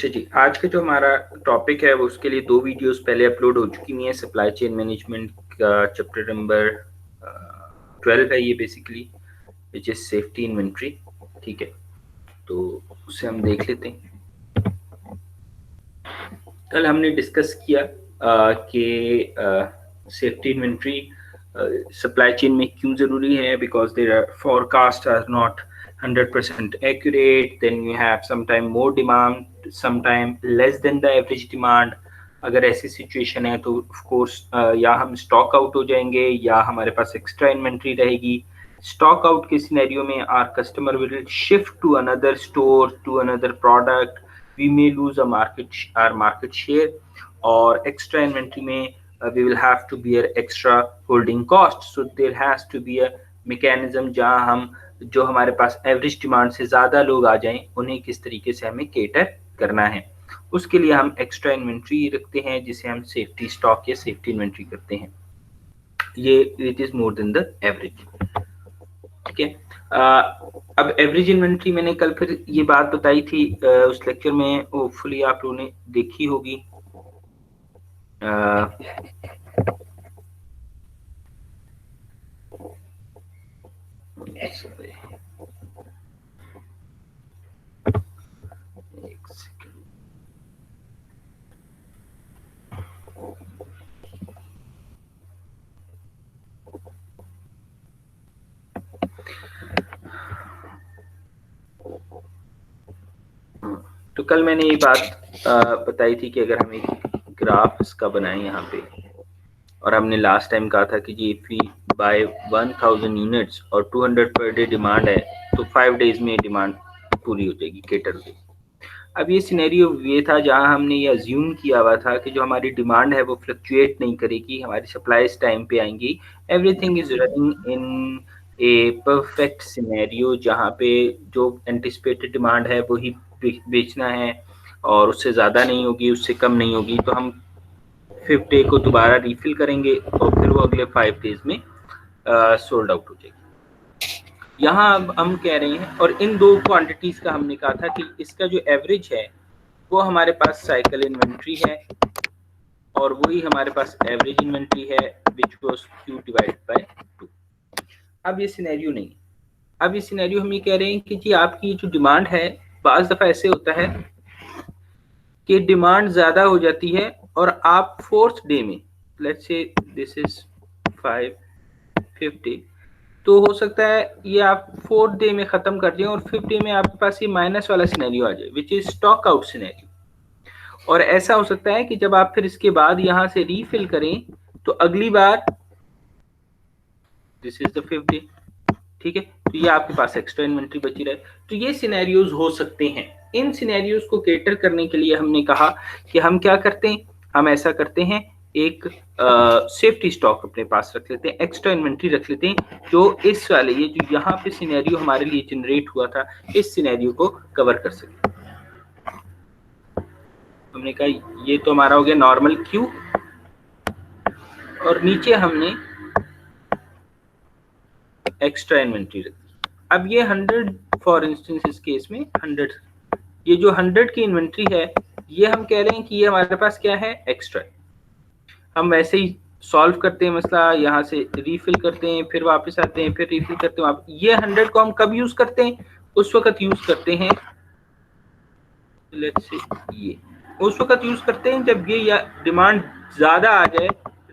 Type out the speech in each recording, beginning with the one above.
अच्छा जी, आज का जो हमारा टॉपिक है वो उसके लिए 2 वीडियोस पहले अपलोड हो चुकी हुई हैं। सप्लाई चेन मैनेजमेंट का चैप्टर नंबर 12 है ये basically, which is safety inventory. ठीक है, तो उसे हम देख लेते हैं। कल हमने डिस्कस किया कि सेफ्टी इन्वेंट्री सप्लाई चेन में क्यों जरूरी है, because their forecast are not 100% accurate, then you have sometime more demand, sometime less than the average demand। अगर ऐसी सिचुएशन है तो ऑफ कोर्स या हम स्टॉक आउट हो जाएंगे या हमारे पास एक्स्ट्रा इन्वेंट्री रहेगी। स्टॉक आउट के सिनेरियो में our customer will shift to another store, to another product, we may lose our market share, or extra inventory में we will have to bear extra holding cost। so there has to be a mechanism जहाँ हम जो हमारे पास average demand से ज़्यादा लोग आ जाएं उन्हें किस तरीके से हमें केटर करना है। उसके लिए हम एक्स्ट्रा इन्वेंट्री रखते हैं जिसे हम सेफ्टी स्टॉक या सेफ्टी इन्वेंट्री करते हैं। ये it is more than the average. ठीक है, अब एवरेज इन्वेंट्री मैंने कल फिर ये बात बताई थी उस लेक्चर में, होपफुली आप लोगों ने देखी होगी। तो कल मैंने ये बात बताई थी कि अगर हम एक ग्राफ इसका बनाएं यहाँ पे, और हमने लास्ट टाइम कहा था कि जी इफ वी बाय 1000 यूनिट्स और 200 पर डे डिमांड है तो 5 डेज में डिमांड पूरी हो जाएगी, केटर हो जाएगी। अब ये सिनेरियो ये था जहां हमने ये अज्यूम किया हुआ था कि जो हमारी डिमांड है वो फ्लक्चुएट नहीं करेगी, हमारी सप्लाईज टाइम पे आएंगी, everything is running in a perfect scenario जहां पे जो एंटिसिपेटेड डिमांड है वही बेचना है और उससे ज़्यादा नहीं होगी, उससे कम नहीं होगी। तो हम 5th डे को दोबारा रिफिल करेंगे और फिर वो अगले 5 डेज में सोल्ड आउट हो जाएगी। यहाँ अब हम कह रहे हैं, और इन दो क्वांटिटीज का हमने कहा था कि इसका जो एवरेज है वो हमारे पास साइकिल इन्वेंट्री है और वही हमारे पास एवरेज इन्वेंट्री है which was Q divided by 2। अब ये सिनेरियो नहीं, अब ये सिनेरियो हम ये कह रहे हैं कि जी आपकी जो डिमांड है, बाज दफा ऐसे होता है कि डिमांड ज्यादा हो जाती है और आप 4th डे में, लेट्स से दिस इज 550, तो हो सकता है ये आप 4th डे में खत्म कर दें और 5th डे में आपके पास ये माइनस वाला सिनेरियो आ जाए which is stock out scenario. और ऐसा हो सकता है कि जब आप फिर इसके बाद यहां से रीफिल करें तो अगली बार this is the 5th day, ठीक है, तो ये आपके पास एक्स्ट्रा इन्वेंट्री बची रहे। तो ये सिनेरियोज हो सकते हैं। इन सिनेरियोज को केटर करने के लिए हमने कहा कि हम क्या करते हैं, हम ऐसा करते हैं एक सेफ्टी स्टॉक अपने पास रख लेते हैं, एक्स्ट्रा इन्वेंट्री रख लेते हैं जो इस वाले ये जो यहाँ पे सिनेरियो हमारे लिए जनरेट हुआ था इस सिनेरियो को कवर कर सके। हमने कहा ये तो हमारा हो गया नॉर्मल क्यू और नीचे हमने एक्स्ट्रा इन्वेंट्री रखी। अब ये 100 फॉर इंस्टेंस इस केस में 100, ये जो 100 की इन्वेंट्री है ये हम कह रहे हैं कि ये हमारे पास क्या है, एक्स्ट्रा। हम वैसे ही सॉल्व करते हैं मसला, यहाँ से रीफिल करते हैं फिर वापस आते हैं फिर रीफिल करते हैं वापस। ये 100 को हम कब यूज करते हैं, उस वक्त यूज करते हैं, लेट्स से ये उस वक्त यूज करते हैं जब ये या डिमांड ज्यादा आ जाए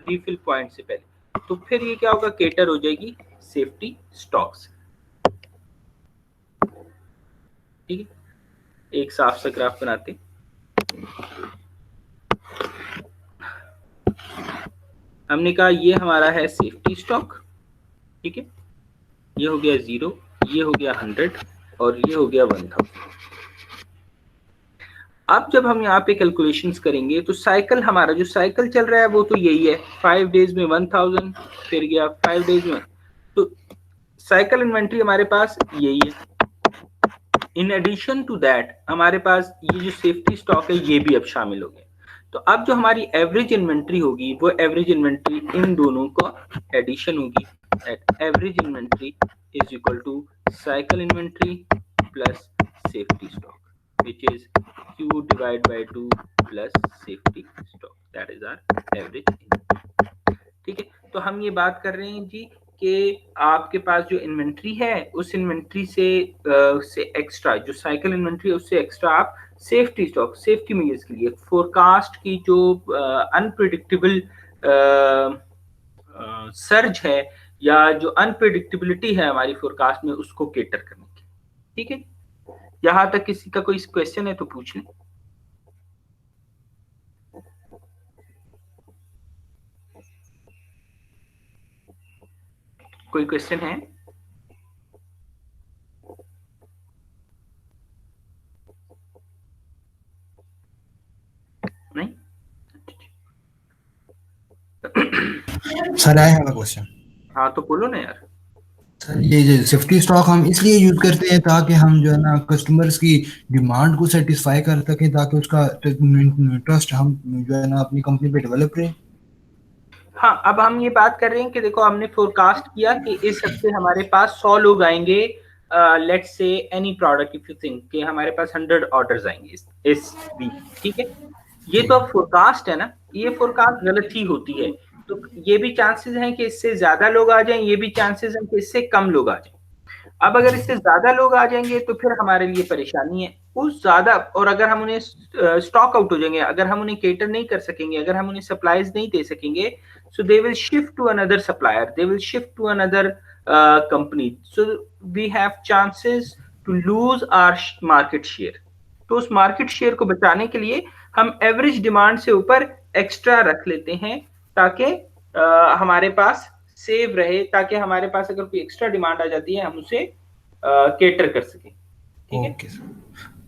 रीफिल पॉइंट से पहले, तो फिर ये क्या होगा, केटर हो जाएगी सेफ्टी स्टॉक से। ठीक है, एक साफ सा ग्राफ बनाते, हमने कहा ये हमारा है सेफ्टी स्टॉक, ठीक है, ये हो गया 0, ये हो गया 100 और ये हो गया 1000। अब जब हम यहाँ पे कैलकुलेशंस करेंगे तो साइकिल, हमारा जो साइकिल चल रहा है वो तो यही है, 5 डेज में 1000 फिर गया 5 डेज में, तो साइकिल इन्वेंट्री हमारे पास यही है। इन एडिशन टू दैट हमारे पास ये जो सेफ्टी स्टॉक है ये भी अब शामिल हो गया। तो अब जो हमारी एवरेज इन्वेंट्री होगी वो एवरेज इन्वेंट्री इन दोनों का एडिशन होगी, at average inventory is equal to cycle inventory plus safety stock, which is Q divided by 2 plus safety stock, that is our average inventory. ठीक है, तो हम ये बात कर रहे हैं जी कि आपके पास जो इन्वेंट्री है उस इन्वेंट्री से एक्स्ट्रा जो साइकिल इन्वेंट्री है उससे एक्स्ट्रा आप सेफ्टी स्टॉक, सेफ्टी मेजर्स के लिए फोरकास्ट की जो अनप्रिडिक्टेबल सर्ज है या जो अनप्रिडिक्टेबिलिटी है हमारी फोरकास्ट में उसको केटर करने की। ठीक है, यहां तक किसी का कोई क्वेश्चन है तो पूछ लें। कोई क्वेश्चन है? नहीं? Sir I have a question. हाँ तो बोलो ना यार। सर ये जो सेफ्टी स्टॉक हम इसलिए यूज करते हैं ताकि हम जो है ना कस्टमर्स की डिमांड को सेटिस्फाई कर सकें, ताकि उसका ट्रस्ट हम जो है ना अपनी कंपनी पे डेवलप करें। हाँ, अब हम ये बात कर रहे हैं कि देखो हमने फोरकास्ट किया कि इस हफ्ते हमारे पास 100 लोग आएंगे, let's say any product if you think कि हमारे पास 100 ऑर्डर्स आएंगे इस वीक। ठीक है, ये तो अब फोरकास्ट है ना, ये फोरकास्ट गलत ही होती है, तो ये भी चांसेस हैं कि इससे ज्यादा लोग आ जाएं, ये भी चांसेस हैं कि इससे कम लोग आ जाएं। अब अगर इससे ज्यादा लोग आ जाएंगे तो फिर हमारे लिए परेशानी है उस ज्यादा, और अगर हम उन्हें स्टॉक आउट हो जाएंगे, अगर हम उन्हें केटर नहीं कर सकेंगे, अगर हम उन्हें सप्लाईज नहीं दे सकेंगे, so they will shift to another supplier, they will shift to another company, so we have chances to lose our market share। तो उस मार्केट शेयर को बचाने के लिए हम एवरेज डिमांड से ऊपर एक्स्ट्रा रख लेते हैं ताकि हमारे पास सेव रहे, ताकि हमारे पास अगर कोई एक्स्ट्रा डिमांड आ जाती है हम उसे केटर कर सकें। ठीक है, ओके सर,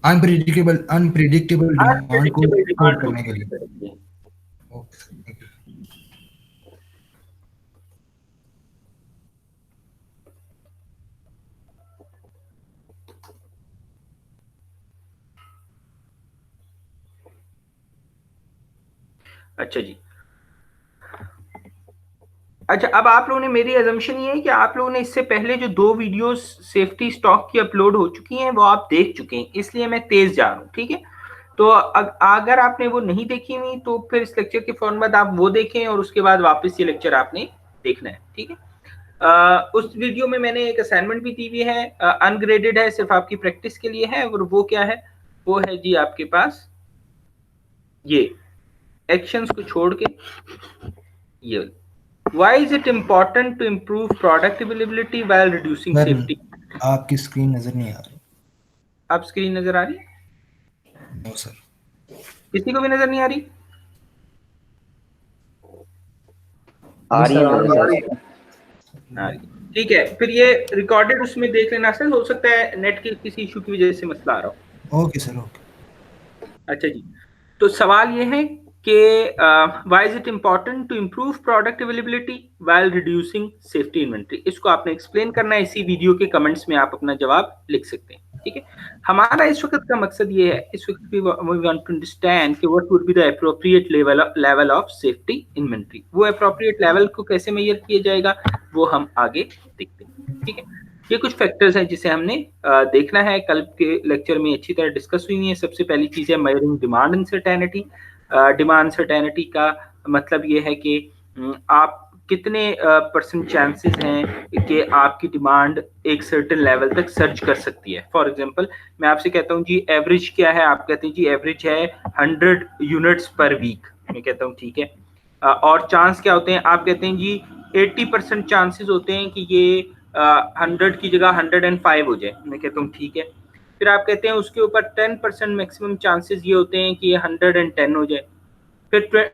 अनप्रेडिक्टेबल डिमांड को कोड करने के लिए। Okay sir, thank you. अच्छा जी, अच्छा अब आप लोगों ने, मेरी अजम्पशन ये है कि आप लोगों ने इससे पहले जो 2 वीडियोस सेफ्टी स्टॉक की अपलोड हो चुकी हैं वो आप देख चुके हैं, इसलिए मैं तेज जा रहा हूँ। ठीक है, तो अगर आपने वो नहीं देखी हुई तो फिर इस लेक्चर के फौरन बाद आप वो देखें और उसके बाद वापस ये लेक्चर आपने देखना है। ठीक है, उस वीडियो में मैंने एक असाइनमेंट भी दी हुई है, अनग्रेडेड है, सिर्फ आपकी प्रैक्टिस के लिए है, और वो क्या है, वो है जी आपके पास ये एक्शंस को छोड़ के ये Why is it important to improve product availability while reducing safety? आपकी स्क्रीन नजर नहीं आ रही। आप स्क्रीन नजर आ रही? नो सर, किसी को भी नजर नहीं आ रही? आ रही है। ठीक है, फिर ये रिकॉर्डेड उसमें देख लेना सर, हो सकता है नेट के किसी इशू की वजह से मसला आ रहा हो। Okay sir, okay. अच्छा जी, तो सवाल ये है कि why is it important to improve product availability while reducing safety inventory, इसको आपने एक्सप्लेन करना है, इसी वीडियो के कमेंट्स में आप अपना जवाब लिख सकते हैं। ठीक है, हमारा इस वक्त का मकसद ये है, इस वक्त वी वांट टू अंडरस्टैंड कि what would be the appropriate level of safety inventory. वो एप्रोप्रिएट लेवल को कैसे मेजर किया जाएगा वो हम आगे देखते हैं। ठीक है, ये कुछ फैक्टर्स हैं जिसे हमने देखना है, कल के लेक्चर में अच्छी तरह डिस्कस हुई है। सबसे पहली चीज है measuring demand uncertainty. Demand uncertainty का मतलब ये है कि आप कितने परसेंट चांसेस हैं कि आपकी डिमांड एक सर्टेन लेवल तक सर्च कर सकती है। फॉर एग्जांपल मैं आपसे कहता हूँ जी एवरेज क्या है, आप कहते हैं जी एवरेज है 100 यूनिट्स पर वीक, मैं कहता हूँ ठीक है, और चांस क्या होते हैं, आप कहते हैं जी 80% चांसेस होते हैं कि ये 100 की जगह 105 हो जाए, मैं कहता हूँ ठीक है। फिर आप कहते हैं उसके ऊपर 10% मैक्सिमम चांसेस ये होते हैं कि ये 110 हो जाए। फिर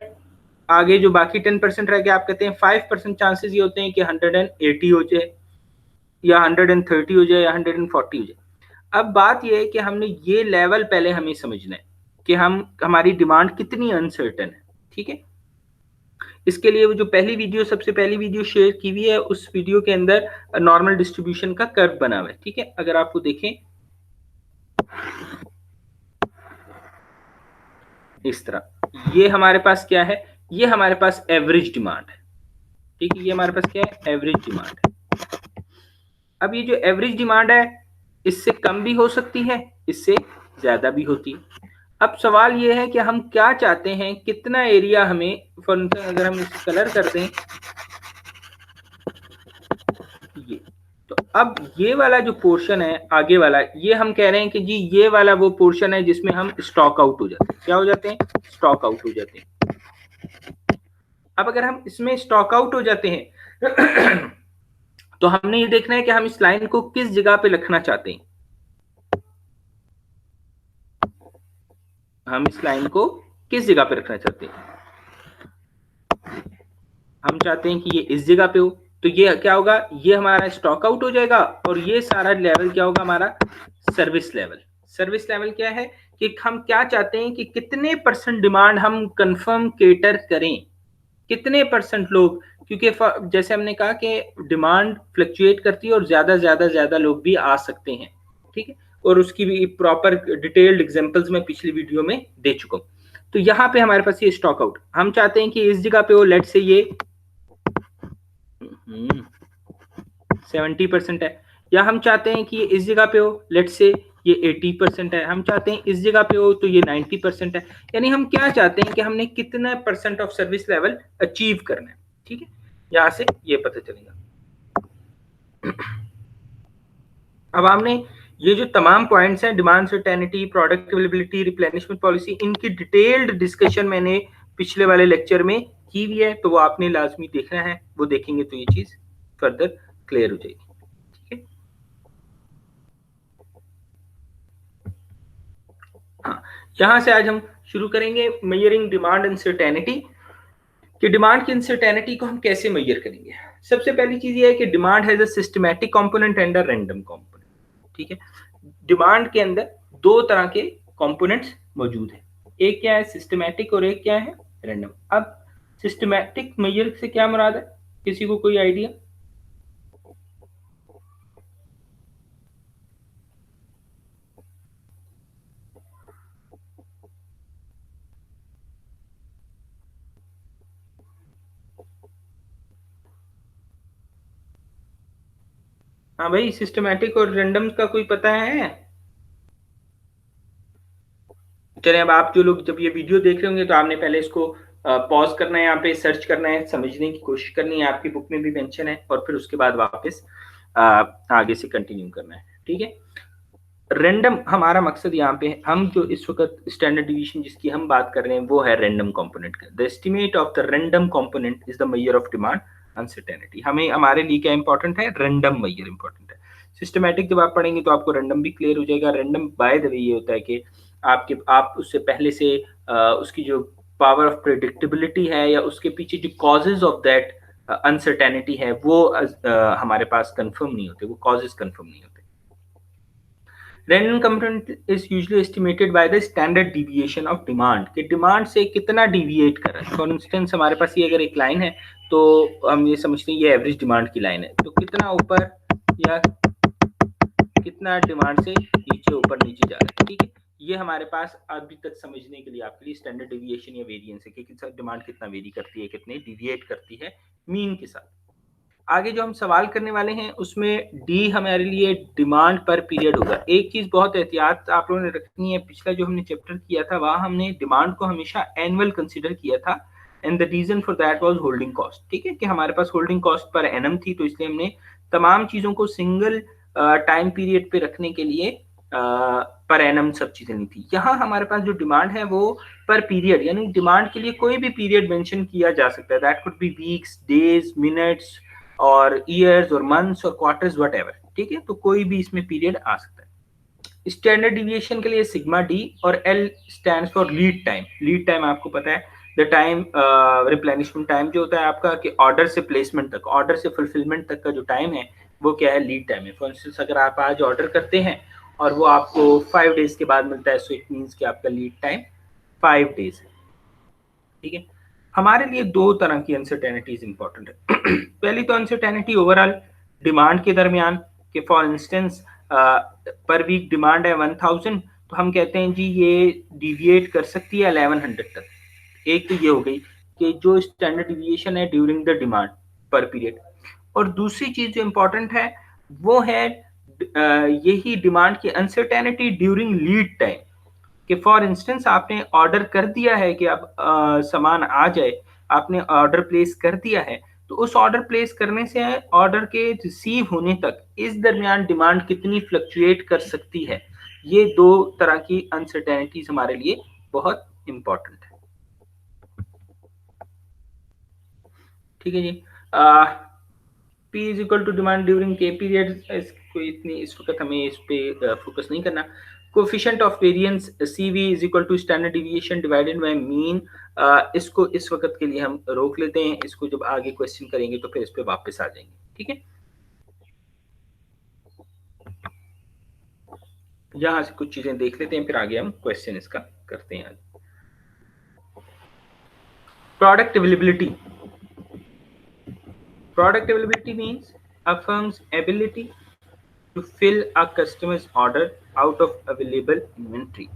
आगे जो बाकी 10% रह गया, आप कहते हैं 5% चांसेस ये होते हैं कि 180 हो जाए या 130 हो जाए या 140 हो जाए। अब बात ये है कि हमने ये लेवल पहले हमें समझना है कि हमारी डिमांड कितनी अनसर्टेन है। ठीक है, इसके लिए वो जो सबसे पहली वीडियो शेयर की हुई है उस वीडियो के अंदर नॉर्मल डिस्ट्रीब्यूशन का कर्व बना हुआ है। ठीक है, अगर आपको देखें इस तरह, ये हमारे पास क्या है, ये हमारे पास एवरेज डिमांड है। ठीक है, ये हमारे पास क्या है, एवरेज डिमांड है। अब ये जो एवरेज डिमांड है इससे कम भी हो सकती है, इससे ज्यादा भी होती है। अब सवाल ये है कि हम क्या चाहते हैं, कितना एरिया हमें, फॉर इंस्टेंस अगर हम इसे कलर कर दें ये, तो अब ये वाला जो पोर्शन है आगे वाला, ये हम कह रहे हैं कि जी ये वाला वो पोर्शन है जिसमें हम स्टॉक आउट हो जाते हैं। क्या हो जाते हैं? स्टॉक आउट हो जाते हैं। अब अगर हम इसमें स्टॉक आउट हो जाते हैं तो हमने ये देखना है कि हम इस लाइन को किस जगह पे रखना चाहते हैं। हम इस लाइन को किस जगह पे रखना चाहते हैं? हम चाहते हैं कि ये इस जगह पे हो, तो ये क्या होगा, ये हमारा स्टॉक आउट हो जाएगा और ये सारा लेवल क्या होगा, हमारा सर्विस लेवल। सर्विस लेवल क्या है कि हम क्या चाहते हैं कि कितने % डिमांड हम कंफर्म केटर करें, कितने % लोग, क्योंकि जैसे हमने कहा कि डिमांड फ्लक्चुएट करती है और ज्यादा लोग भी आ सकते हैं, ठीक है, और उसकी भी प्रॉपर डिटेल्ड एग्जांपल्स मैं पिछली वीडियो में दे चुका हूं। तो यहाँ पे हमारे पास ये स्टॉक आउट, हम चाहते हैं कि इस जगह पे हो, लेट से ये 70% है, या हम चाहते हैं कि ये इस जगह पे हो, लेट से ये 80% है, हम चाहते हैं इस जगह पे हो तो ये 90% है। यानी हम क्या चाहते हैं कि हमने कितना % ऑफ सर्विस लेवल अचीव करना है, ठीक है, यहां से ये पता चलेगा। अब हमने ये जो तमाम पॉइंट्स हैं, demand certainty, product availability, replenishment policy, इनकी डिटेल्ड डिस्कशन मैंने पिछले वाले लेक्चर में की हुई है, तो वो आपने लाजमी देखना है, वो देखेंगे तो ये चीज फर्दर क्लियर हो जाएगी। ठीक है, हाँ, यहां से आज हम शुरू करेंगे मेजरिंग डिमांड अनसर्टेनिटी, कि डिमांड की अनसर्टेनिटी को हम कैसे मेजर करेंगे। सबसे पहली चीज ये है कि demand has a systematic component and a random component. ठीक है, डिमांड के अंदर दो तरह के कंपोनेंट्स मौजूद है, एक क्या है सिस्टमैटिक और एक क्या है रैंडम। अब सिस्टमैटिक मेजर से क्या मुराद है, किसी को कोई आइडिया? हाँ भाई, सिस्टमैटिक और रैंडम का कोई पता है? चले, अब आप जो लोग जब ये वीडियो देख रहे होंगे तो आपने पहले इसको पॉज करना है, यहाँ पे सर्च करना है, समझने की कोशिश करनी है, आपकी बुक में भी मेंशन है, और फिर उसके बाद वापस आगे से कंटिन्यू करना है। ठीक है, रैंडम हमारा मकसद यहाँ पे है, हम जो इस वक्त स्टैंडर्ड डिवीजन जिसकी हम बात कर रहे हैं वो है रैंडम कंपोनेंट का। The estimate of the random component is the measure of demand uncertainty. हमें हमारे लिए क्या इंपॉर्टेंट है, रैंडम मेजर इंपॉर्टेंट है। सिस्टमैटिक जब आप पढ़ेंगे तो आपको रैंडम भी क्लियर हो जाएगा। रैंडम बाय द वे ये होता है कि आप उससे पहले से उसकी जो पावर ऑफ प्रेडिक्टेबिलिटी है या उसके पीछे जो कॉजेज ऑफ दैट अनसर्टेनिटी है वो हमारे पास कंफर्म नहीं होते, वो कॉजेज कंफर्म नहीं होते। Random component is usually estimated by the standard deviation of demand, कि डिमांड से कितना डिविएट कर रहा है। फॉर इंस्टेंस हमारे पास ये अगर एक लाइन है तो हम ये समझते हैं ये एवरेज डिमांड की लाइन है, तो कितना ऊपर या कितना डिमांड से नीचे ऊपर नीचे जा रहा है। ठीक है, ये हमारे पास अभी तक समझने के लिए आपके लिए स्टैंडर्ड डिविएशन या वेरिएंस है कि डिमांड कितना वेरी करती है, कितने डिविएट करती है मीन के साथ। आगे जो हम सवाल करने वाले हैं उसमें डी हमारे लिए डिमांड पर पीरियड होगा। एक चीज बहुत एहतियात आप लोगों ने रखनी है, पिछला जो हमने चैप्टर किया था वहां हमने डिमांड को हमेशा एनुअल कंसीडर किया था, and the reason for that was holding cost. ठीक है, कि हमारे पास होल्डिंग कॉस्ट पर एनम थी, तो इसलिए हमने तमाम चीजों को सिंगल टाइम पीरियड पे रखने के लिए पर एनम सब चीजें नहीं थी। यहाँ हमारे पास जो डिमांड है वो पर पीरियड, यानी डिमांड के लिए कोई भी पीरियड मेंशन किया जा सकता है। That could be weeks, days, minutes और ईयर्स और मंथ्स और क्वार्टर्स व्हाटएवर। ठीक है, तो कोई भी इसमें पीरियड आ सकता है। स्टैंडर्ड डिविएशन के लिए सिग्मा डी और L stands for lead time. Lead time आपको पता है द टाइम रिप्लेनिशमेंट टाइम जो होता है आपका कि ऑर्डर से प्लेसमेंट तक, ऑर्डर से फुलफिलमेंट तक का जो टाइम है वो क्या है, लीड टाइम है। फॉर इंस्टेंस अगर आप आज ऑर्डर करते हैं और वो आपको 5 डेज के बाद मिलता है, सो इट मीन्स कि आपका लीड टाइम 5 डेज है। ठीक है, हमारे लिए दो तरह की अनसर्टेनिटीज इंपॉर्टेंट है। पहली तो अनसर्टेनिटी ओवरऑल डिमांड के दरमियान, कि फॉर इंस्टेंस पर वीक डिमांड है 1000, तो हम कहते हैं जी ये डिविएट कर सकती है 1100 तक। एक तो ये हो गई कि जो स्टैंडर्ड डिविएशन है ड्यूरिंग द डिमांड पर पीरियड, और दूसरी चीज जो इंपॉर्टेंट है वो है यही डिमांड की अनसर्टेनिटी ड्यूरिंग लीड टाइम, कि फॉर इंस्टेंस आपने ऑर्डर कर दिया है कि अब सामान आ जाए, आपने ऑर्डर प्लेस कर दिया है, तो उस ऑर्डर प्लेस करने से ऑर्डर के रिसीव होने तक इस दरमियान डिमांड कितनी फ्लक्चुएट कर सकती है, ये दो तरह की अनसर्टेनिटीज हमारे लिए बहुत इंपॉर्टेंट है। ठीक है जी। P is equal to demand during के पीरियड, इसको इतनी इस वक्त हमें इस पे फोकस नहीं करना। Coefficient of variance CV is equal to standard deviation divided by mean, इसको इस वक्त के लिए हम रोक लेते हैं, इसको जब आगे क्वेश्चन करेंगे तो फिर इस पे वापस आ जाएंगे। ठीक है, यहाँ से कुछ चीजें देख लेते हैं, फिर आगे हम क्वेश्चन इसका करते हैं। Product availability, product availability means a firm's ability to fill a customer's order out of available inventory,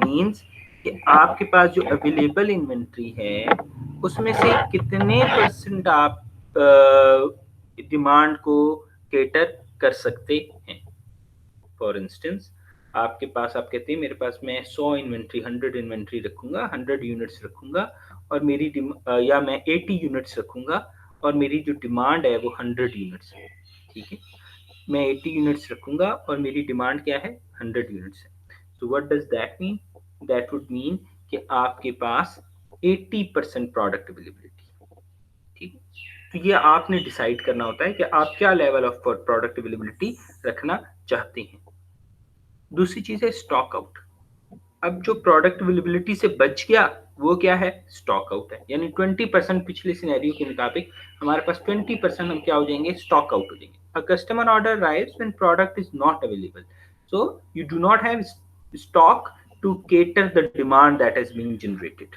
means कि आपके पास जो अवेलेबल इन्वेंट्री है उसमें से कितने % आप डिमांड को केटर कर सकते हैं। फॉर इंस्टेंस आपके पास, आप कहते हैं मेरे पास मैं 100 इन्वेंट्री 100 इन्वेंट्री रखूंगा, 100 यूनिट्स रखूंगा और मेरी या मैं 80 यूनिट्स रखूंगा और मेरी जो डिमांड है वो 100 यूनिट्स है। ठीक है, मैं 80 यूनिट्स रखूंगा और मेरी डिमांड क्या है, 100 यूनिट्स है। तो what does that mean? That would mean कि आपके पास 80% प्रोडक्ट अवेलेबिलिटी। ठीक है, तो ये आपने डिसाइड करना होता है कि आप क्या लेवल ऑफ प्रोडक्ट अवेलेबिलिटी रखना चाहते हैं। दूसरी चीज है स्टॉक आउट। अब जो प्रोडक्ट अवेलेबिलिटी से बच गया वो क्या है, स्टॉक आउट है। यानी 20% पिछले सिनेरियो के मुताबिक हमारे पास 20% हम क्या हो जाएंगे, स्टॉक आउट हो जाएंगे। A customer order arrives when product is not available, so you do not have stock to cater the demand that has been generated.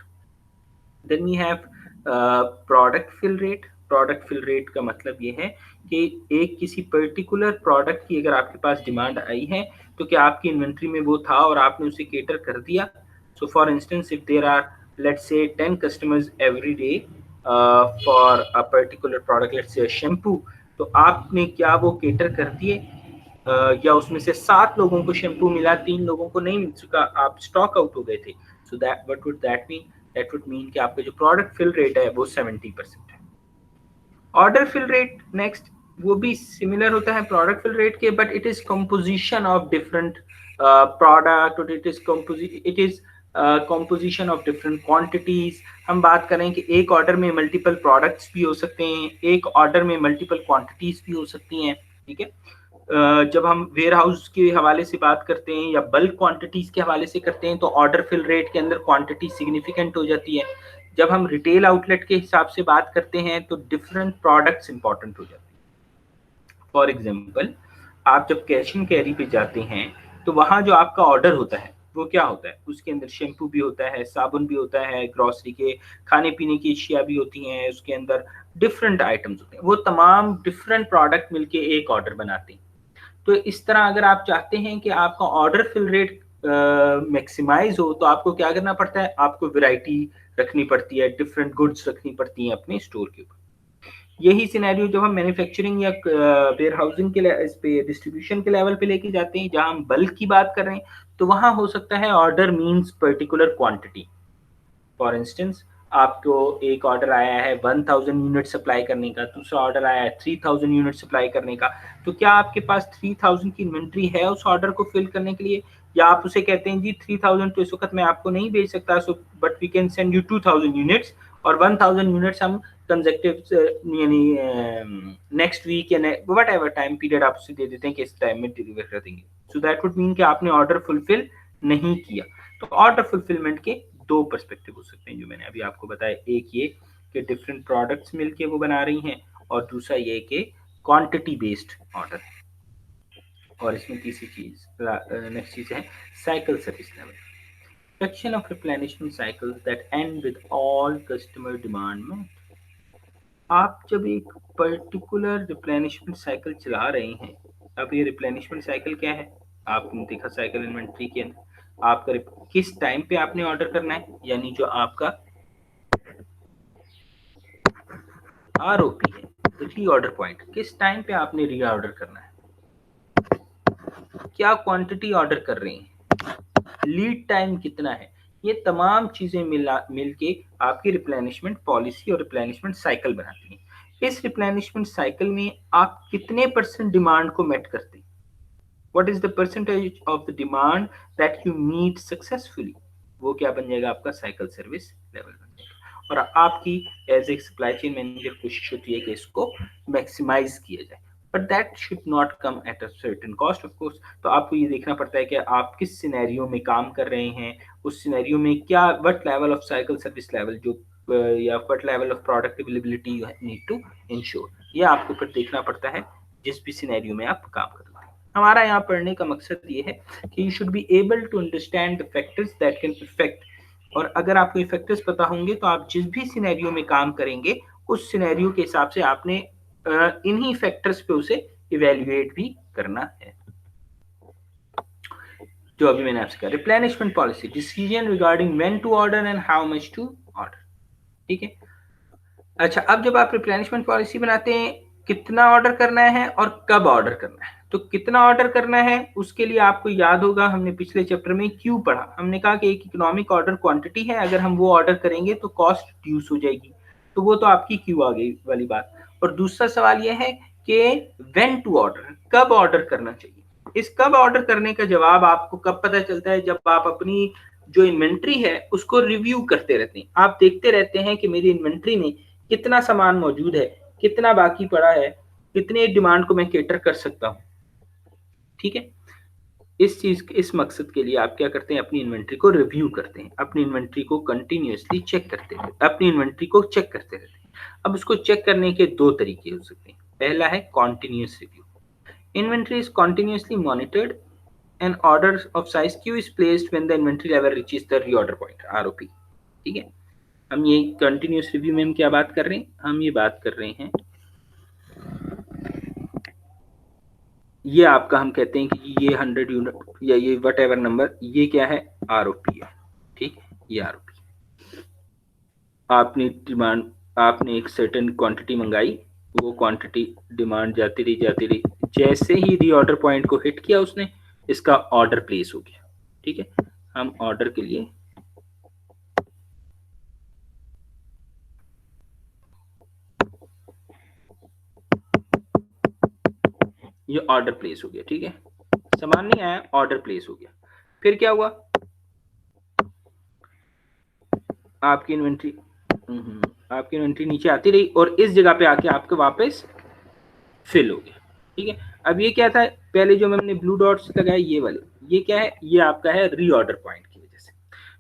Then we have product fill rate. Product fill rate का मतलब ये है कि एक किसी particular product की अगर आपके पास डिमांड आई है तो क्या आपकी इन्वेंट्री में वो था और आपने उसे केटर कर दिया। So for instance if there are let's say 10 customers every day for a particular product, let's say shampoo, तो आपने क्या वो केटर कर दिए, या उसमें से 7 लोगों को शैम्पू मिला, 3 लोगों को नहीं मिल चुका, आप स्टॉक आउट हो गए थे। So that what would that mean? That would mean कि आपका जो प्रोडक्ट फिल रेट है वो 70% है। ऑर्डर फिल रेट नेक्स्ट, वो भी सिमिलर होता है प्रोडक्ट फिल रेट के, but it is composition of different product, और it is composition of different quantities. हम बात करें कि एक ऑर्डर में मल्टीपल प्रोडक्ट्स भी हो सकते हैं, एक ऑर्डर में मल्टीपल क्वांटिटीज भी हो सकती हैं। ठीक है, जब हम वेयर हाउस के हवाले से बात करते हैं या बल्क क्वांटिटीज के हवाले से करते हैं तो ऑर्डर फिल रेट के अंदर क्वांटिटी सिग्निफिकेंट हो जाती है। जब हम रिटेल आउटलेट के हिसाब से बात करते हैं तो डिफरेंट प्रोडक्ट्स इंपॉर्टेंट हो जाते हैं। फॉर एग्जांपल, आप जब कैश एंड कैरी पे जाते हैं तो वहां जो आपका ऑर्डर होता है वो क्या होता है, उसके अंदर शैम्पू भी होता है, साबुन भी होता है, ग्रोसरी के खाने पीने की अशिया भी होती हैं, उसके अंदर डिफरेंट आइटम्स होते हैं, वो तमाम डिफरेंट प्रोडक्ट मिलके एक ऑर्डर बनाते हैं। तो इस तरह अगर आप चाहते हैं कि आपका ऑर्डर फिल रेट मैक्सिमाइज हो तो आपको क्या करना पड़ता है, आपको वैरायटी रखनी पड़ती है, डिफरेंट गुड्स रखनी पड़ती हैं अपने स्टोर के ऊपर। यही सिनेरियो जब हम मैन्युफैक्चरिंग या वेयर हाउसिंग के इस पे डिस्ट्रीब्यूशन के लेवल पे लेके जाते हैं, जहां हम बल्क की बात कर रहे हैं, तो वहां हो सकता है order means particular quantity. For instance, आपको एक ऑर्डर आया है 1000 यूनिट सप्लाई करने का, दूसरा ऑर्डर आया है 3000 यूनिट सप्लाई करने का, तो क्या आपके पास 3000 की इन्वेंट्री है उस ऑर्डर को फिल करने के लिए, या आप उसे कहते हैं जी 3000 तो इस वक्त मैं आपको नहीं भेज सकता, so but we can send you 2000 units और 1000 यूनिट्स हम कंसेक्टिव यानी नेक्स्ट वीक या वट एवर टाइम पीरियड आप उसे दे देते हैं कि इस टाइम में डिलीवर कर देंगे। सो दैट वुड मीन कि आपने ऑर्डर फुलफिल नहीं किया। तो ऑर्डर फुलफिलमेंट के दो पर्सपेक्टिव हो सकते हैं जो मैंने अभी आपको बताया, एक ये कि डिफरेंट प्रोडक्ट्स मिलके वो बना रही हैं, और दूसरा ये कि क्वांटिटी बेस्ड ऑर्डर। और इसमें तीसरी चीज, नेक्स्ट चीज है cycle service level, section of replenishment cycles that and with all customer demand में। आप जब एक पर्टिकुलर रिप्लेनिशमेंट साइकिल चला रहे हैं, अब ये रिप्लेनिशमेंट साइकिल क्या है, आपने देखा साइकिल इन्वेंट्री के अंदर आपका किस टाइम पे आपने ऑर्डर करना है, यानी जो आपका ROP है, री ऑर्डर पॉइंट, किस टाइम पे आपने रीऑर्डर करना है, क्या क्वांटिटी ऑर्डर कर रहे हैं, लीड टाइम कितना है, ये तमाम चीजें मिल के आपकी रिप्लेनिशमेंट पॉलिसी और रिप्लेनिशमेंट साइकिल बनाती हैं। इस रिप्लेनिशमेंट साइकिल में आप कितने % डिमांड को मेट करते हैं, what is the percentage of the demand that you meet successfully, वो क्या बन जाएगा, आपका साइकिल सर्विस लेवल बन जाएगा। और आपकी as a supply chain manager कोशिश होती है कि इसको मैक्सिमाइज किया जाए, but that should not come at a certain cost of course. तो आपको ये देखना पड़ता है कि आप किस सिनेरियो में काम कर रहे हैं, उस सिनेरियो में क्या what level of cycle service level जो या what level of product availability you need to ensure, ये आपको फिर देखना पड़ता है जिस भी सिनेरियो में आप काम कर रहे हैं। हमारा यहाँ पढ़ने का मकसद ये है कि you should be able to understand the factors that can affect, और अगर आपको ये फैक्टर्स पता होंगे तो आप जिस भी सिनेरियो में काम करेंगे उस सिनेरियो के हिसाब से आपने इन्हीं फैक्टर्स पे उसे इवेल्युएट भी करना है। जो अभी मैंने आपसे कहा, replenishment policy, decision regarding when to order and how much to order, ठीक है। अच्छा, अब जब आप रिप्लेनिशमेंट पॉलिसी बनाते हैं, कितना ऑर्डर करना है और कब ऑर्डर करना है, तो कितना ऑर्डर करना है उसके लिए आपको याद होगा हमने पिछले चैप्टर में क्यू पढ़ा, हमने कहा कि एक इकोनॉमिक ऑर्डर क्वांटिटी है, अगर हम वो ऑर्डर करेंगे तो कॉस्ट रिड्यूस हो जाएगी, तो वो तो आपकी क्यू आ गई वाली बात। और दूसरा सवाल ये है कि व्हेन टू ऑर्डर, कब ऑर्डर करना चाहिए। इस कब ऑर्डर करने का जवाब आपको कब पता चलता है, जब आप अपनी जो इन्वेंट्री है उसको रिव्यू करते रहते हैं, आप देखते रहते हैं कि मेरी इन्वेंट्री में कितना सामान मौजूद है, कितना बाकी पड़ा है, कितने डिमांड को मैं केटर कर सकता हूं, ठीक है। इस मकसद के लिए आप क्या करते हैं, अपनी इन्वेंट्री को रिव्यू करते हैं, अपनी इन्वेंट्री को कंटिन्यूअसली चेक करते हैं, अपनी इन्वेंट्री को चेक करते रहते हैं। अब उसको चेक करने के दो तरीके हो सकते हैं, पहला है continuous review, inventory is continuously monitored and order of size Q is placed when the inventory level reaches the reorder point, ROP, ठीक है। हम ये कंटिन्यूअस रिव्यू में हम क्या बात कर रहे हैं, हम ये बात कर रहे हैं, ये आपका हम कहते हैं कि ये 100 यूनिट या ये वट एवर नंबर, ये क्या है, ROP है, ठीक, ये ROP। आपने डिमांड, आपने एक सर्टेन क्वांटिटी मंगाई, वो क्वांटिटी डिमांड जाती रही, जैसे ही रीऑर्डर पॉइंट को हिट किया उसने, इसका ऑर्डर प्लेस हो गया, ठीक है। हम ऑर्डर के लिए ये ऑर्डर प्लेस हो गया, ठीक है, सामान नहीं आया, ऑर्डर प्लेस हो गया। फिर क्या हुआ, आपकी इन्वेंट्री नीचे आती रही और इस जगह पे आके आपके वापस फिल हो गया, ठीक है। अब ये क्या था, पहले जो मैंने ब्लू डॉट्स लगाए ये वाले, ये क्या है, ये आपका है रीऑर्डर पॉइंट की वजह से।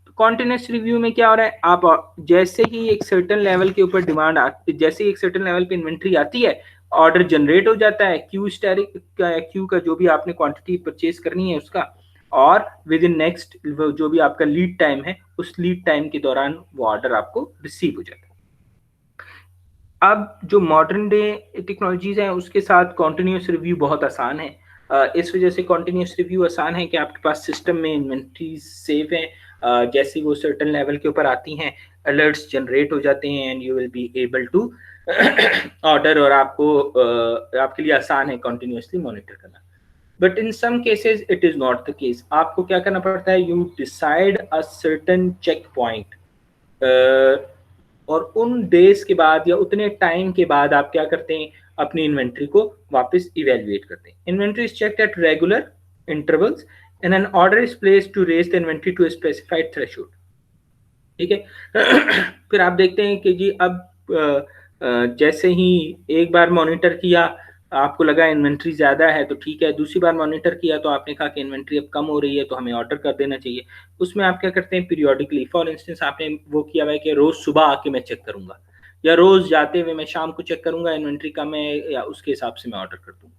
तो कॉन्टिन्यूअस रिव्यू में क्या हो रहा है, आप जैसे ही एक सर्टेन लेवल के ऊपर डिमांड आती, जैसे ही एक सर्टेन लेवल पे इन्वेंट्री आती है, ऑर्डर जनरेट हो जाता है, क्यू स्टैटिक का, क्यू का जो भी आपने क्वांटिटी परचेज करनी है उसका, और विद इन नेक्स्ट जो भी आपका लीड टाइम है, उस लीड टाइम के दौरान वो ऑर्डर आपको रिसीव हो जाता है। अब जो मॉडर्न डे टेक्नोलॉजीज हैं उसके साथ कॉन्टिन्यूस रिव्यू बहुत आसान है। इस वजह से कॉन्टिन्यूस रिव्यू आसान है कि आपके पास सिस्टम में इन्वेंट्री सेव है, जैसे वो सर्टेन लेवल के ऊपर आती हैं, अलर्ट्स जनरेट हो जाते हैं and you will be able to order, और आपको आपके लिए आसान है कॉन्टिन्यूसली मॉनिटर करना। But in some cases it is not the case, आपको क्या करना पड़ता है, you decide a certain check point, और उन डेज के बाद या उतने टाइम के बाद आप क्या करते हैं, अपनी इन्वेंट्री को वापस इवेल्युएट करते हैं। Inventory is checked at regular intervals and an order is placed to raise the inventory to a specified threshold, ठीक है। फिर आप देखते हैं कि जी अब जैसे ही एक बार मॉनिटर किया, आपको लगा इन्वेंट्री ज्यादा है तो ठीक है, दूसरी बार मॉनिटर किया तो आपने कहा कि इन्वेंट्री अब कम हो रही है तो हमें ऑर्डर कर देना चाहिए। उसमें आप क्या करते हैं, पीरियोडिकली, फॉर इंस्टेंस आपने वो किया हुआ है कि रोज सुबह आके मैं चेक करूंगा, या रोज जाते हुए मैं शाम को चेक करूंगा इन्वेंट्री कम है, या उसके हिसाब से मैं ऑर्डर कर दूंगा।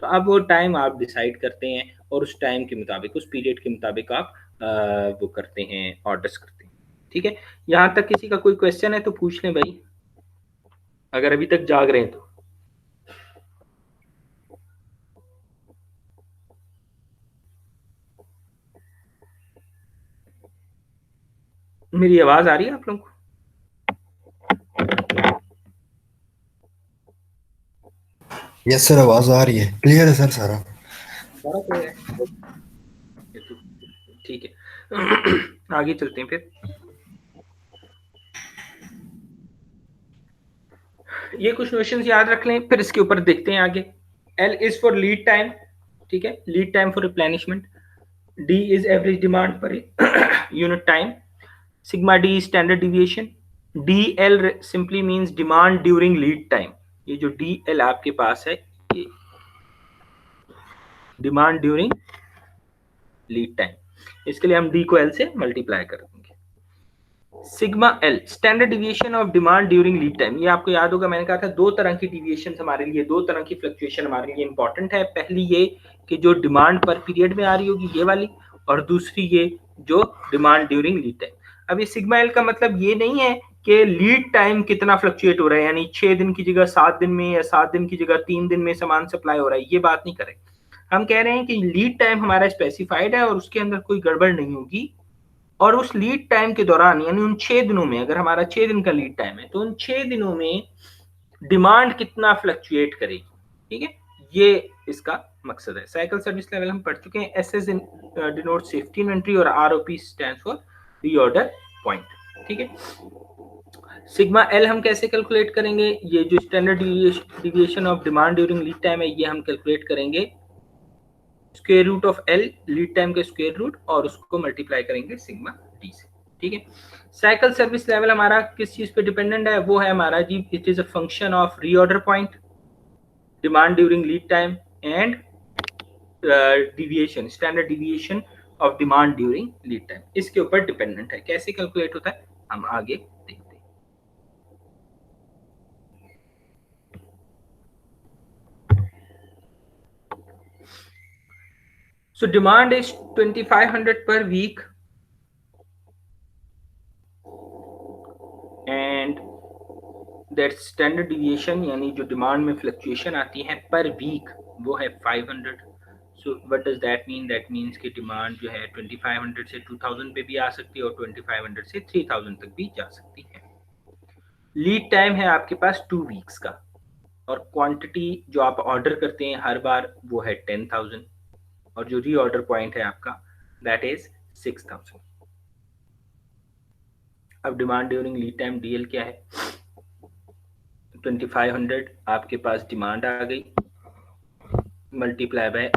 तो अब वो टाइम आप डिसाइड करते हैं और उस टाइम के मुताबिक, उस पीरियड के मुताबिक आप वो करते हैं, ऑर्डर्स करते हैं, ठीक है। यहाँ तक किसी का कोई क्वेश्चन है तो पूछ लें भाई, अगर अभी तक जाग रहे हैं तो। मेरी आवाज आ रही है आप लोगों को? यस सर, आवाज आ रही है, क्लियर है सर सारा। सारा क्लियर है? ठीक है आगे चलते हैं फिर। ये कुछ नोशंस याद रख लें, फिर इसके ऊपर देखते हैं आगे। L is for lead time, ठीक है, lead time for replenishment. D is average demand per unit time. Sigma D standard deviation. DL simply means demand during lead time. ये जो DL आपके पास है ये डिमांड ड्यूरिंग लीड टाइम, इसके लिए हम D को L से मल्टीप्लाई कर देंगे। Sigma L standard deviation of demand during lead time. ये आपको याद होगा, मैंने कहा था दो तरह की डिविएशन हमारे लिए, दो तरह की फ्लक्चुएशन हमारे लिए इंपॉर्टेंट है। पहली ये कि जो डिमांड पर पीरियड में आ रही होगी ये वाली, और दूसरी ये जो डिमांड ड्यूरिंग लीड टाइम। अब ये सिग्मा L का मतलब ये नहीं है कि लीड टाइम कितना फ्लक्चुएट हो रहा है, यानी 6 दिन की जगह 7 दिन में या 7 दिन की जगह 3 दिन में सामान सप्लाई हो रहा है, ये बात नहीं करें। हम कह रहे हैं कि लीड टाइम हमारा स्पेसिफाइड है और उसके अंदर कोई गड़बड़ नहीं होगी, और उस लीड टाइम के दौरान यानी उन 6 दिनों में, अगर हमारा 6 दिन का लीड टाइम है तो उन 6 दिनों में डिमांड कितना फ्लक्चुएट करेगी, ठीक है, ये इसका मकसद है। साइकिल सर्विस लेवल हम पढ़ चुके हैं। SS डिनोट सेफ्टी इन्वेंट्री और ROP stands for reorder point, ठीक है। सिग्मा L हम कैसे कैलकुलेट करेंगे, ये जो standard deviation of demand during lead time है ये हम कैलकुलेट करेंगे square root of L, lead time का स्क्वायर रूट, और उसको मल्टीप्लाई करेंगे सिग्मा D से, ठीक है। साइकिल सर्विस लेवल हमारा किस चीज पे डिपेंडेंट है, वो है हमारा G it is a function of reorder point, demand during lead time and deviation, standard deviation of demand during lead time, इसके ऊपर डिपेंडेंट है। कैसे कैलकुलेट होता है हम आगे देखते हैं। So demand is 2500 per week and that standard deviation यानी जो डिमांड में फ्लक्चुएशन आती है पर वीक वो है 500। So what does that mean? That means कि डिमांड जो है 2500 से 2000 पे भी आ सकती है और 2500 से 3000 तक भी जा सकती है। लीड टाइम है आपके पास 2 वीक्स का, और क्वांटिटी जो आप ऑर्डर करते हैं हर बार वो है 10,000, और जो रीऑर्डर पॉइंट है आपका दैट इज 6000। अब demand during lead time DL क्या है, 2500 आपके पास डिमांड आ गई multiply by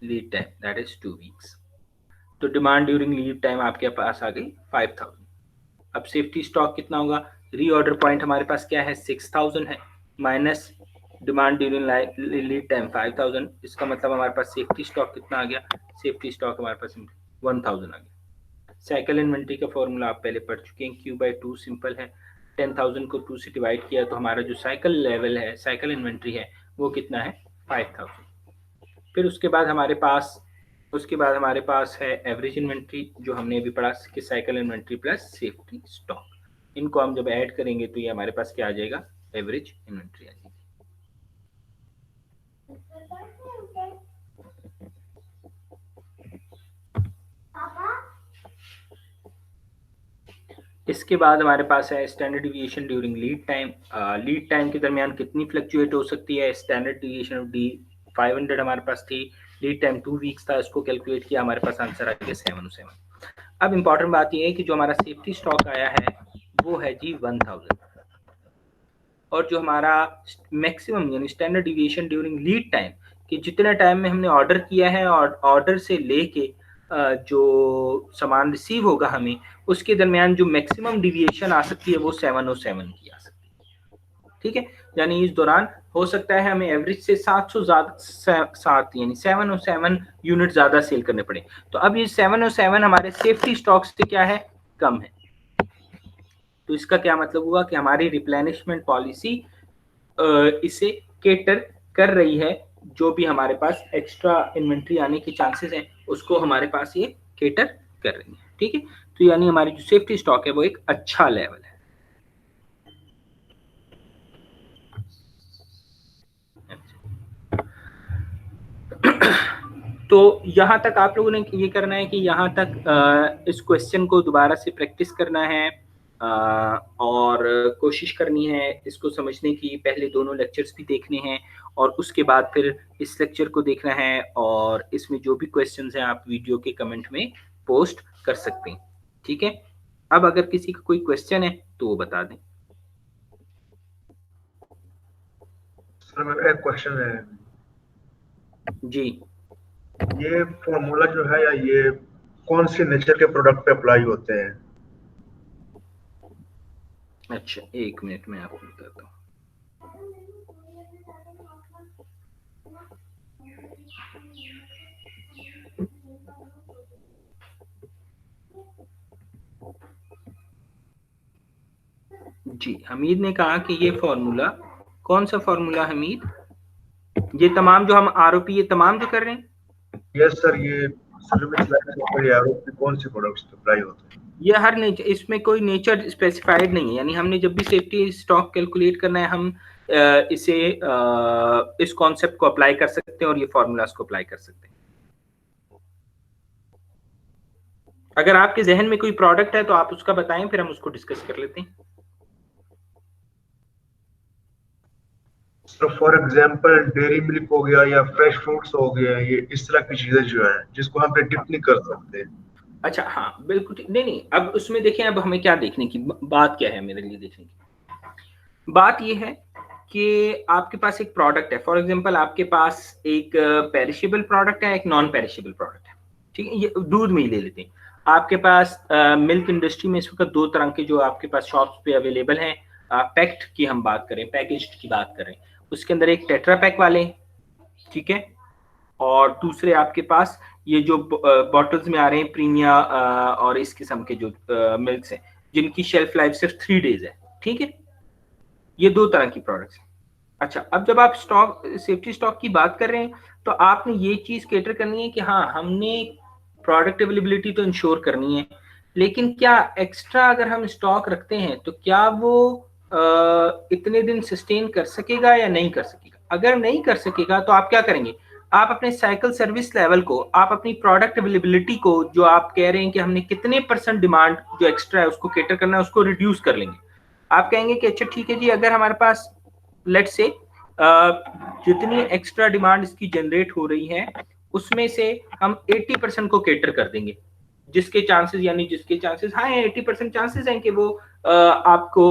lead time that is 2 weeks, तो डिमांड ड्यूरिंग लीड टाइम आपके पास आ गई 5000। अब सेफ्टी स्टॉक कितना होगा, रीऑर्डर पॉइंट हमारे पास क्या है 6000 है, minus demand during lead time 5000, इसका मतलब हमारे पास सेफ्टी स्टॉक कितना आ गया, सेफ्टी स्टॉक हमारे पास 1000 आ गया। साइकिल इन्वेंट्री का फॉर्मूला आप पहले पढ़ चुके हैं, Q/2 सिंपल है, 10,000 को 2 से डिवाइड किया तो हमारा जो साइकिल लेवल है, साइकिल इन्वेंट्री है वो कितना है 5000। फिर उसके बाद हमारे पास है एवरेज इन्वेंट्री, जो हमने अभी पढ़ा कि cycle inventory plus safety stock, इनको हम जब ऐड करेंगे तो ये हमारे पास क्या आ जाएगा, एवरेज इन्वेंट्री आ जाएगी। इसके बाद हमारे पास है standard deviation during lead time. Lead time के दरमियान कितनी फ्लक्चुएट हो सकती है, स्टैंडर्ड डिविएशन ऑफ D 500 हमारे पास थी, लीड टाइम 2 वीक्स था, इसको कैलकुलेट किया, हमारे पास आंसर आ गया 707। अब इंपॉर्टेंट बात यह है कि जो हमारा सेफ्टी स्टॉक आया है वो है जी 1000, और जो हमारा मैक्सिमम यानी standard deviation during lead time कि जितने टाइम में हमने ऑर्डर किया है और ऑर्डर से लेके जो सामान रिसीव होगा हमें, उसके दरमियान जो मैक्सिमम डिविएशन आ सकती है वो 707 की आ सकती है, ठीक है। यानी इस दौरान हो सकता है हमें एवरेज से 700 7 यानी 707 यूनिट ज्यादा सेल करने पड़े, तो अब ये 707 हमारे सेफ्टी स्टॉक से क्या है, कम है, तो इसका क्या मतलब हुआ कि हमारी रिप्लेनिशमेंट पॉलिसी इसे केटर कर रही है, जो भी हमारे पास एक्स्ट्रा इन्वेंट्री आने के चांसेस हैं उसको हमारे पास ये केटर कर रही है, ठीक है। तो यानी हमारी जो सेफ्टी स्टॉक है वो एक अच्छा लेवल है। तो यहां तक आप लोगों ने ये करना है कि यहां तक इस क्वेश्चन को दोबारा से प्रैक्टिस करना है और कोशिश करनी है इसको समझने की। पहले दोनों लेक्चर्स भी देखने हैं और उसके बाद फिर इस लेक्चर को देखना है, और इसमें जो भी क्वेश्चंस हैं आप वीडियो के कमेंट में पोस्ट कर सकते हैं। ठीक है, अब अगर किसी का कोई क्वेश्चन है तो वो बता दें। सर मेरा एक क्वेश्चन है जी, ये फॉर्मूला जो है या ये कौन से नेचर के प्रोडक्ट पे अप्लाई होते हैं? अच्छा 1 मिनट में आपको बताता हूँ। जी, हमीद ने कहा कि ये फॉर्मूला, कौन सा फॉर्मूला हमीद? ये तमाम जो हम आरओपी ये तमाम जो कर रहे हैं, यस सर, ये कौन से प्रोडक्ट्स पे अप्लाई होते हैं? ये हर नेचर, इसमें कोई नेचर स्पेसिफाइड नहीं है। यानी हमने जब भी सेफ्टी स्टॉक कैलकुलेट करना है, हम इसे इस कॉन्सेप्ट को अप्लाई कर सकते हैं और ये फॉर्मूलाज को अप्लाई कर सकते हैं। अगर आपके जहन में कोई प्रोडक्ट है तो आप उसका बताएं, फिर हम उसको डिस्कस कर लेते हैं। तो फॉर एग्जांपल डेयरी मिल्क हो गया या फ्रेश फ्रूट्स हो गया, ये इस तरह की चीजें जो है जिसको हम प्रेडिक्ट नहीं कर सकते। अच्छा हाँ बिल्कुल नहीं, अब उसमें देखें, अब हमें क्या देखने की बात क्या है, मेरे लिए देखने की बात ये है कि आपके पास एक प्रोडक्ट है। फॉर एग्जांपल आपके पास एक पेरिशेबल प्रोडक्ट है, एक नॉन पेरिशेबल प्रोडक्ट है। ठीक है, ये दूध में ही ले लेते हैं। आपके पास मिल्क इंडस्ट्री में इस वक्त 2 तरह के जो आपके पास शॉप्स पे अवेलेबल हैं। पैक्ड की हम बात करें, पैकेज्ड की बात करें, उसके अंदर एक टेट्रा पैक वाले, ठीक है, और दूसरे आपके पास ये जो बॉटल्स में आ रहे हैं प्रीमिया और इस किस्म के जो मिल्क्स हैं जिनकी शेल्फ लाइफ सिर्फ 3 डेज है। ठीक है, ये 2 तरह की प्रोडक्ट्स हैं। अच्छा, अब जब आप स्टॉक, सेफ्टी स्टॉक की बात कर रहे हैं तो आपने ये चीज केटर करनी है कि हाँ, हमने प्रोडक्ट अवेलेबिलिटी तो इंश्योर करनी है, लेकिन क्या एक्स्ट्रा अगर हम स्टॉक रखते हैं तो क्या वो इतने दिन सस्टेन कर सकेगा या नहीं कर सकेगा। अगर नहीं कर सकेगा तो आप क्या करेंगे, आप अपने साइकिल सर्विस लेवल को, आप अपनी प्रोडक्ट अवेलेबिलिटी को, जो आप कह रहे हैं कि हमने कितने % डिमांड जो एक्स्ट्रा है उसको केटर करना है, उसको रिड्यूस कर लेंगे। आप कहेंगे कि अच्छा ठीक है जी, अगर हमारे पास लेट्स से जितनी एक्स्ट्रा डिमांड इसकी जनरेट हो रही है उसमें से हम 80% को केटर कर देंगे, जिसके चांसेस, यानी जिसके चांसेस हाँ 80% चांसेस हैं कि वो आपको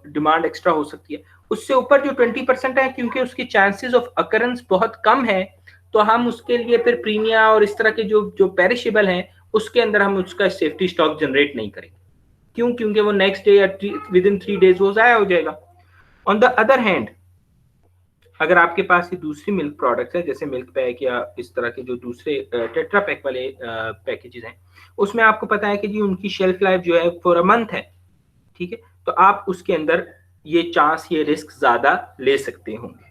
डिमांड एक्स्ट्रा हो सकती है। उससे ऊपर जो 20% है, क्योंकि उसके चांसेस ऑफ अकरेंस बहुत कम है, तो हम उसके लिए फिर प्रीमिया और इस तरह के जो पेरिशेबल हैं उसके अंदर हम उसका सेफ्टी स्टॉक जनरेट नहीं करेंगे। क्यों? क्योंकि वो नेक्स्ट डे या विद इन 3 डेज वो जाया हो जाएगा। ऑन द अदर हैंड, अगर आपके पास ये दूसरी मिल्क प्रोडक्ट्स है, जैसे मिल्क पैक या इस तरह के जो दूसरे टेट्रा पैक वाले पैकेजेस हैं, उसमें आपको पता है कि जी उनकी शेल्फ लाइफ जो है फॉर अ मंथ है। ठीक है, तो आप उसके अंदर ये चांस, ये रिस्क ज्यादा ले सकते होंगे।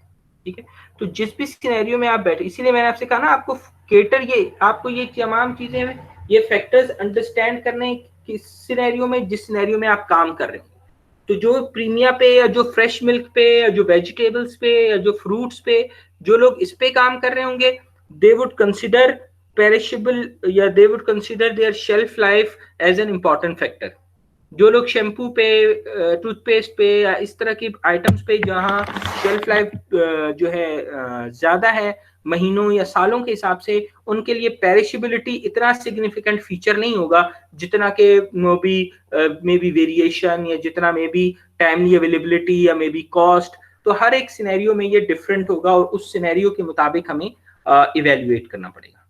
ठीक है, तो जिस भी सिनेरियो में आप बैठे, इसीलिए मैंने आपसे कहा ना, आपको केटर, ये आपको ये तमाम चीजें, ये फैक्टर्स अंडरस्टैंड करने किस सिनेरियो में, जिस सिनेरियो में आप काम कर रहे हैं। तो जो प्रीमिया पे या जो फ्रेश मिल्क पे या जो वेजिटेबल्स पे या जो फ्रूट्स पे जो लोग इस पे काम कर रहे होंगे, दे वुड कंसिडर पेरिशेबल या they would consider their shelf life as an important factor. जो लोग शैम्पू पे, टूथपेस्ट पे या इस तरह की आइटम्स पे जहाँ शेल्फ लाइफ जो है ज्यादा है, महीनों या सालों के हिसाब से, उनके लिए पेरिशेबिलिटी इतना सिग्निफिकेंट फीचर नहीं होगा जितना के मे बी वेरिएशन या जितना मे बी टाइमली अवेलेबिलिटी या मे बी कॉस्ट। तो हर एक सिनेरियो में ये डिफरेंट होगा और उस सिनेरियो के मुताबिक हमें इवेल्युएट करना पड़ेगा।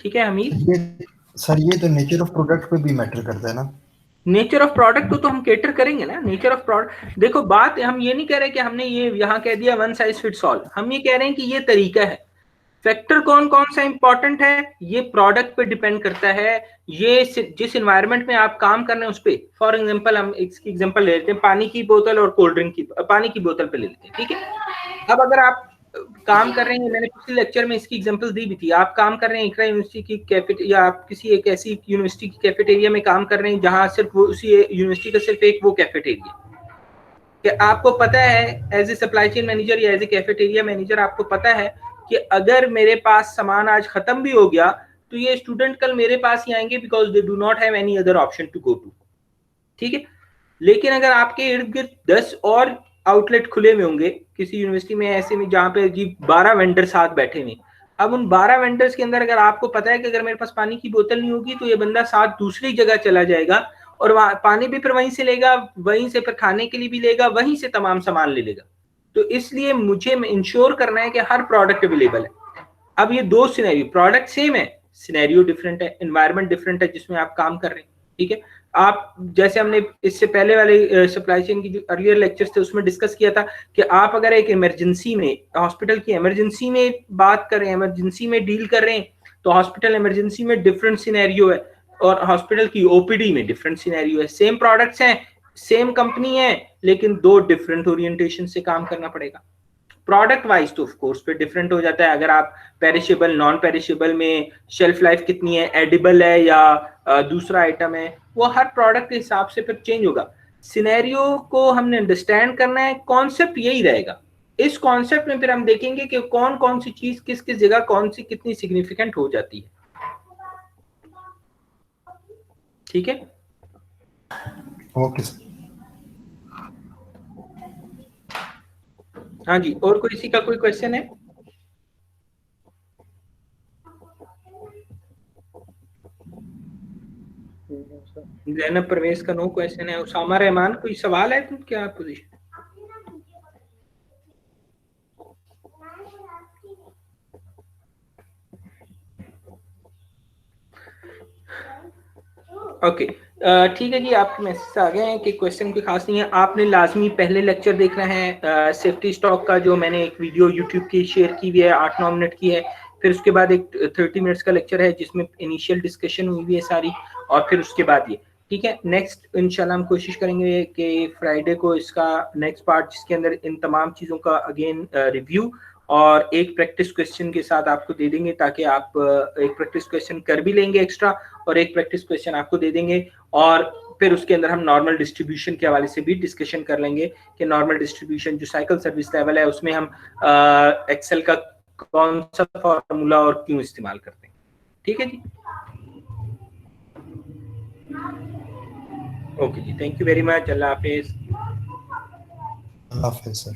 ठीक है हमीद? सर ये तो नेचर ऑफ प्रोडक्ट पे भी मैटर करता है ना। नेचर ऑफ प्रोडक्ट तो हम केटर करेंगे ना। नेचर ऑफ प्रोडक्ट, देखो बात, हम ये नहीं कह रहे कि हमने ये यहाँ कह दिया वन साइज फिट्स ऑल, हम ये कह रहे हैं कि ये तरीका है। फैक्टर कौन कौन सा इंपॉर्टेंट है, ये प्रोडक्ट पे डिपेंड करता है, ये जिस एनवायरनमेंट में आप काम कर रहे हैं उस पे। फॉर एग्जांपल हम इसकी एग्जांपल ले लेते हैं, पानी की बोतल और कोल्ड ड्रिंक की, पानी की बोतल पे ले लेते हैं। ठीक है, अब अगर आप काम कर रहे हैं, मैंने पिछले लेक्चर में इसकी एग्जांपल दी भी थी, आप काम कर रहे हैं इकरा यूनिवर्सिटी की कैफेटेरिया, या आप किसी एक ऐसी यूनिवर्सिटी की कैफेटेरिया में काम कर रहे हैं जहां सिर्फ वो उसी यूनिवर्सिटी का सिर्फ एक वो कैफेटेरिया, कि आपको पता है as a supply chain manager या एज ए कैफेटेरिया मैनेजर, आपको पता है कि अगर मेरे पास सामान आज खत्म भी हो गया तो ये स्टूडेंट कल मेरे पास ही आएंगे, because they do not have any other option to go to. ठीक है, लेकिन अगर आपके इर्द गिर्द 10 और आउटलेट खुले हुए होंगे किसी यूनिवर्सिटी में ऐसे में जहां पे जी 12 वेंडर साथ बैठे हुए, अब उन 12 वेंडर्स के अंदर अगर आपको पता है कि अगर मेरे पास पानी की बोतल नहीं होगी तो ये बंदा साथ दूसरी जगह चला जाएगा और वहां पानी भी फिर वहीं से लेगा, वहीं से फिर खाने के लिए भी लेगा, वहीं से तमाम सामान ले लेगा। तो इसलिए मुझे इंश्योर करना है कि हर प्रोडक्ट अवेलेबल है। अब ये दो सिनेरियो, प्रोडक्ट सेम है, सिनेरियो डिफरेंट है, एनवायरनमेंट डिफरेंट है जिसमें आप काम कर रहे हैं, ठीक है। आप जैसे हमने इससे पहले वाले सप्लाई चेन की जो अर्लियर लेक्चर्स थे उसमें डिस्कस किया था कि आप अगर एक इमरजेंसी में, हॉस्पिटल की इमरजेंसी में बात कर रहे हैं, इमरजेंसी में डील कर रहे हैं, तो हॉस्पिटल इमरजेंसी में डिफरेंट सिनेरियो है और हॉस्पिटल की ओपीडी में डिफरेंट सिनेरियो है। सेम प्रोडक्ट्स हैं, सेम कंपनी है, लेकिन दो डिफरेंट ओरिएंटेशन से काम करना पड़ेगा। प्रोडक्ट वाइज तो ऑफ कोर्स पे डिफरेंट हो जाता है। अगर आप पेरिशेबल, नॉन पेरिशेबल में शेल्फ लाइफ कितनी है, एडिबल है या दूसरा आइटम है, वो हर प्रोडक्ट के हिसाब से फिर चेंज होगा। सिनेरियो को हमने अंडरस्टैंड करना है, कॉन्सेप्ट यही रहेगा। इस कॉन्सेप्ट में फिर हम देखेंगे कि कौन कौन सी चीज किस किस जगह कौन सी कितनी सिग्निफिकेंट हो जाती है, ठीक है। Okay sir. हाँ जी, और कोई किसी का कोई क्वेश्चन है? जैनब परवेज का नो क्वेश्चन है। उसामा रहमान कोई सवाल है? क्या पोजीशन? ओके, ठीक है जी, आपके मैसेज आ गए हैं कि क्वेश्चन कोई खास नहीं है। आपने लाजमी पहले लेक्चर देखना है सेफ्टी स्टॉक का, जो मैंने एक वीडियो यूट्यूब की शेयर की हुई है, 8-9 मिनट की है। फिर उसके बाद एक 30 मिनट्स का लेक्चर है जिसमें इनिशियल डिस्कशन हुई हुई है सारी, और फिर उसके बाद ये, ठीक है। नेक्स्ट इंशाल्लाह हम कोशिश करेंगे कि फ्राइडे को इसका नेक्स्ट पार्ट, जिसके अंदर इन तमाम चीज़ों का अगेन रिव्यू और एक प्रैक्टिस क्वेश्चन के साथ आपको दे देंगे, ताकि आप एक प्रैक्टिस क्वेश्चन कर भी लेंगे एक्स्ट्रा और एक प्रैक्टिस क्वेश्चन आपको दे देंगे। और फिर उसके अंदर हम नॉर्मल डिस्ट्रीब्यूशन के हवाले से भी डिस्कशन कर लेंगे कि नॉर्मल डिस्ट्रीब्यूशन जो साइकिल सर्विस लेवल है उसमें हम एक्सेल का कौन सा फॉर्मूला और क्यों इस्तेमाल करते हैं, ठीक है जी। ओके जी, थैंक यू वेरी मच। अल्लाह हाफिज। अल्लाह हाफिज़ सर।